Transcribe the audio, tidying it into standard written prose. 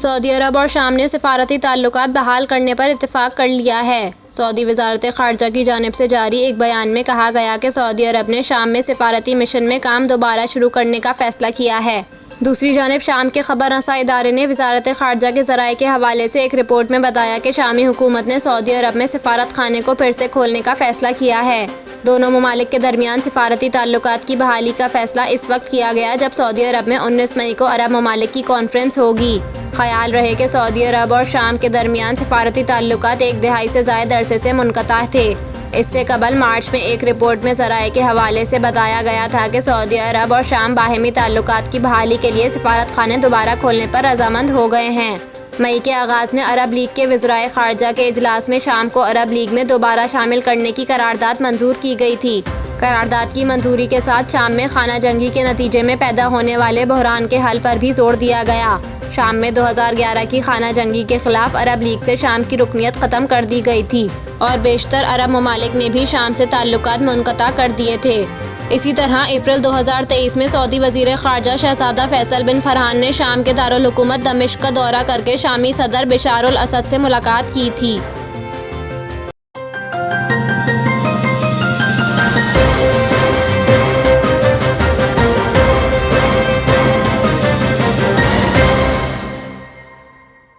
Saudi अरब और शाम ने सिफारती ताल्लुकात बहाल करने पर इत्तेफाक कर लिया है। सऊदी वज़ारत ख़ारजा की जानिब से जारी एक बयान में कहा गया कि सऊदी अरब ने शाम में सिफारती मिशन में काम दोबारा शुरू करने का फ़ैसला किया है। दूसरी जानिब शाम के ख़बर रसा इदारे ने वज़ारत ख़ारजा के ज़राए के हवाले से एक रिपोर्ट में बताया कि शामी हुकूमत ने सऊदी अरब में सिफारत खाने को फिर से खोलने का फ़ैसला किया है। दोनों ममालिक के दरमियान सिफारती ताल्लुकात की बहाली का फ़ैसला इस वक्त किया गया जब सऊदी अरब में 19 मई को अरब ममालिक की कॉन्फ्रेंस होगी। ख्याल रहे कि सऊदी अरब और शाम के दरमियान सिफारती ताल्लुकात एक दिहाई से ज़ायद अरसे से मुनक़ता थे। इससे कबल मार्च में एक रिपोर्ट में ज़राए के हवाले से बताया गया था कि सऊदी अरब और शाम बाहमी ताल्लुकात की बहाली के लिए सिफारत खाने दोबारा खोलने पर रज़ामंद हो गए हैं। मई के आगाज़ में अरब लीग के वज़राए ख़ारजा के इजलास में शाम को अरब लीग में दोबारा शामिल करने की करारदाद मंजूर की गई थी। करारदाद की मंजूरी के साथ शाम में खाना जंगी के नतीजे में पैदा होने वाले बहरान के हल पर भी जोर दिया गया। शाम में 2011 की खाना जंगी के खिलाफ अरब लीग से शाम की रुकनियत ख़त्म कर दी गई थी और बेशतर अरब ममालिक ने भी शाम से ताल्लुकात मुनक़ता कर दिए थे। इसी तरह अप्रैल 2023 में सऊदी वज़ीर ख़ारजा शहज़ादा फैसल बिन फरहान ने शाम के दारुल हुकूमत दमिश्क का दौरा करके शामी सदर बशार अल असद से मुलाकात की थी।